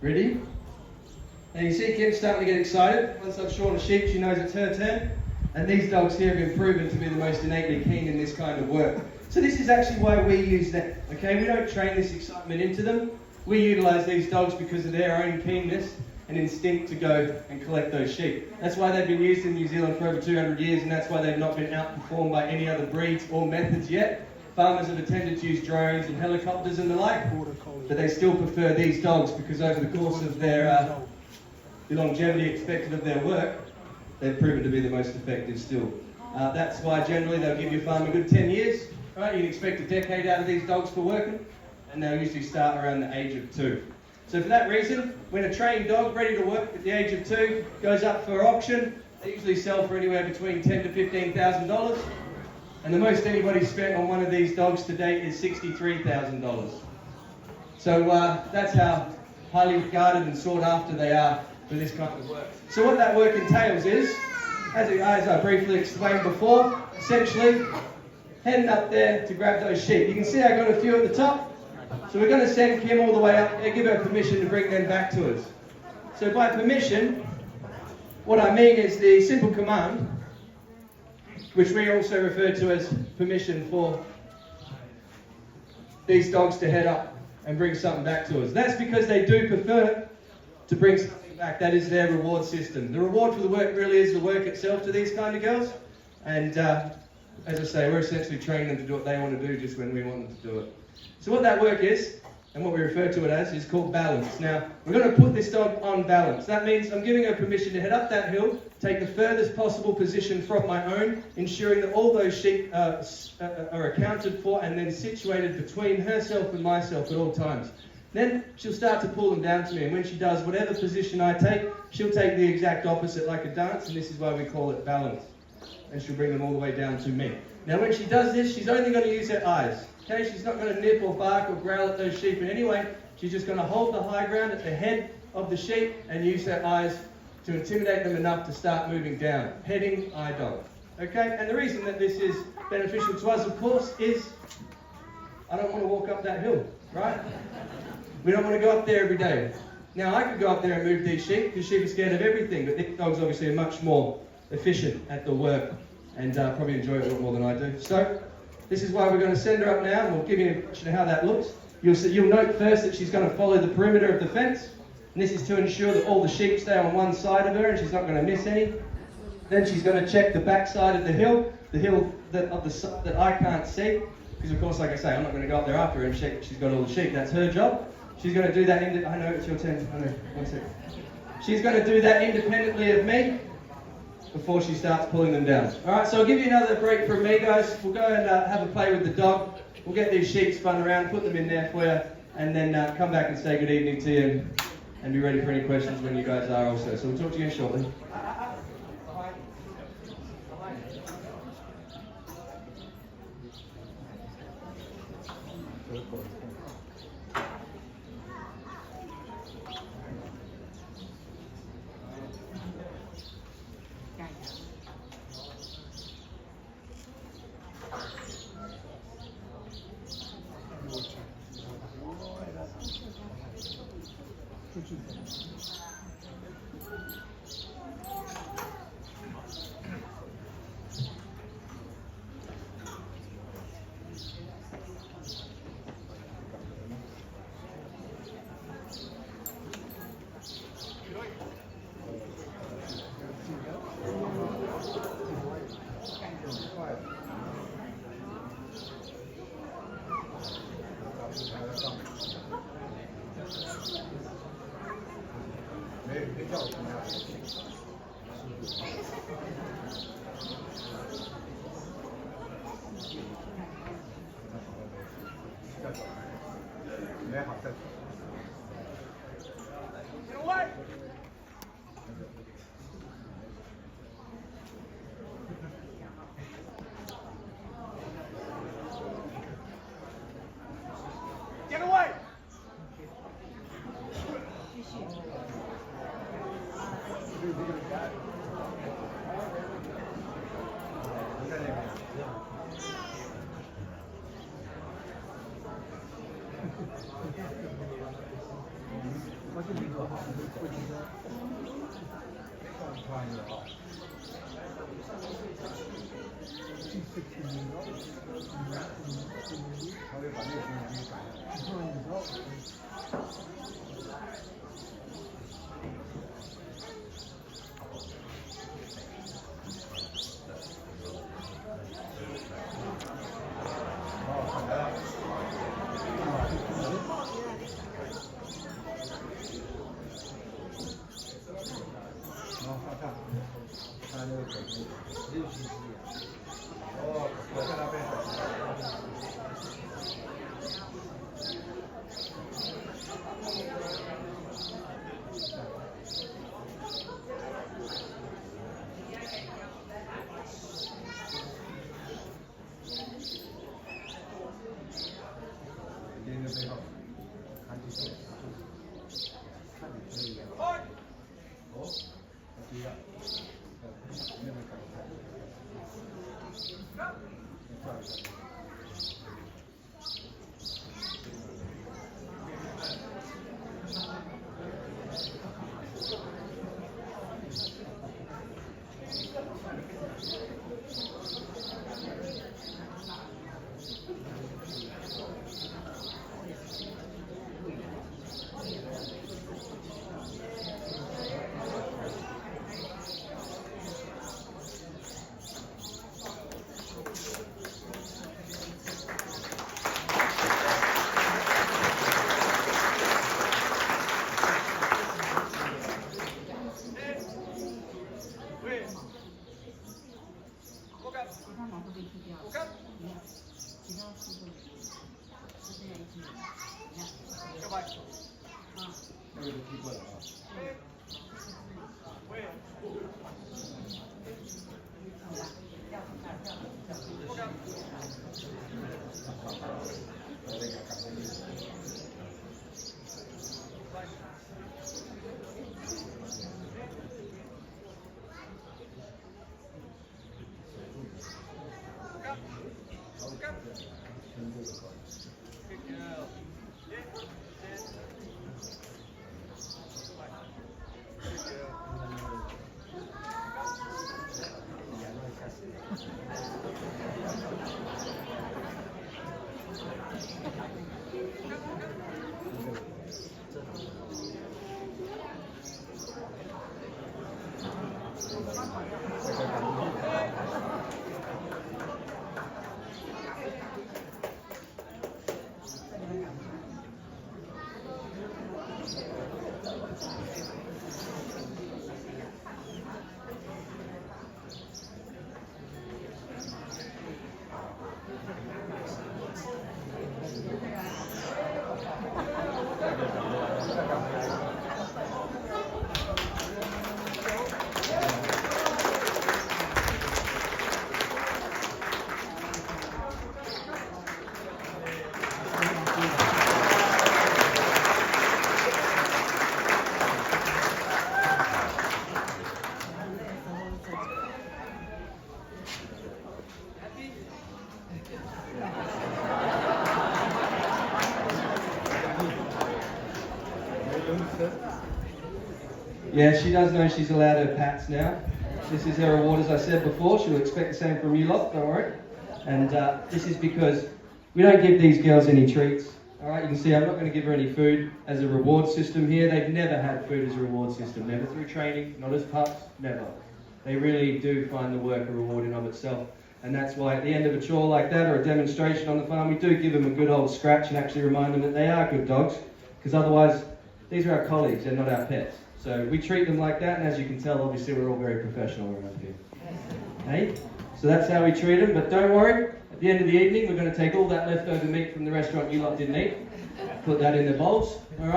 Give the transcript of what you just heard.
Ready? Now you see Kim starting to get excited. Once I've shorn a sheep, she knows it's her turn. And these dogs here have been proven to be the most innately keen in this kind of work. So this is actually why we use them, okay? We don't train this excitement into them. We utilise these dogs because of their own keenness and instinct to go and collect those sheep. That's why they've been used in New Zealand for over 200 years, and that's why they've not been outperformed by any other breeds or methods yet. Farmers have attempted to use drones and helicopters and the like, but they still prefer these dogs because over the course of their the longevity expected of their work, they've proven to be the most effective still. That's why generally they'll give your farm a good 10 years. Right? You can expect a decade out of these dogs for working, and they'll usually start around the age of 2. So for that reason, when a trained dog ready to work at the age of 2 goes up for auction, they usually sell for anywhere between $10,000 to $15,000. And the most anybody's spent on one of these dogs to date is $63,000. So that's how highly regarded and sought after they are for this kind of work. So what that work entails is, as I briefly explained before, essentially heading up there to grab those sheep. You can see I got a few at the top. So we're going to send Kim all the way up and give her permission to bring them back to us. So by permission, what I mean is the simple command, which we also refer to as permission for these dogs to head up and bring something back to us. That's because they do prefer to bring something back. That is their reward system. The reward for the work really is the work itself to these kind of girls. And as I say, we're essentially training them to do what they want to do just when we want them to do it. So what that work is, and what we refer to it as, is called balance. Now, we're going to put this dog on balance. That means I'm giving her permission to head up that hill, take the furthest possible position from my own, ensuring that all those sheep are accounted for and then situated between herself and myself at all times. Then she'll start to pull them down to me, and when she does, whatever position I take, she'll take the exact opposite like a dance, and this is why we call it balance. And she'll bring them all the way down to me. Now, when she does this, she's only going to use her eyes. Okay, she's not going to nip or bark or growl at those sheep in any way. She's just going to hold the high ground at the head of the sheep and use her eyes to intimidate them enough to start moving down. Heading, eye dog. Okay, and the reason that this is beneficial to us, of course, is I don't want to walk up that hill, right? We don't want to go up there every day. Now, I could go up there and move these sheep because sheep are scared of everything, but these dogs obviously are much more efficient at the work and probably enjoy it a lot more than I do. So, this is why we're going to send her up now, and we'll give you an impression of how that looks. You'll note first that she's going to follow the perimeter of the fence, and this is to ensure that all the sheep stay on one side of her and she's not going to miss any. Then she's going to check the back side of the hill that I can't see, because of course, like I say, I'm not going to go up there after her and check she's got all the sheep. That's her job. She's going to do that. I know it's your turn. I know. 1 second. She's going to do that independently of me before she starts pulling them down. Alright, so I'll give you another break from me, guys. We'll go and have a play with the dog. We'll get these sheep spun around, put them in there for you, and then come back and say good evening to you and be ready for any questions when you guys are also. So we'll talk to you again shortly. Get away! Yeah, she does know she's allowed her pats now. This is her reward, as I said before. She'll expect the same from you lot, don't worry. And this is because we don't give these girls any treats. Alright, you can see I'm not going to give her any food as a reward system here. They've never had food as a reward system. Never through training, not as pups, never. They really do find the work a reward in of itself. And that's why at the end of a chore like that or a demonstration on the farm, we do give them a good old scratch and actually remind them that they are good dogs. Because otherwise, these are our colleagues, they're not our pets. So we treat them like that, and as you can tell, obviously we're all very professional around here. Hey? So that's how we treat them, but don't worry, at the end of the evening, we're going to take all that leftover meat from the restaurant you lot didn't eat, put that in the bowls, alright?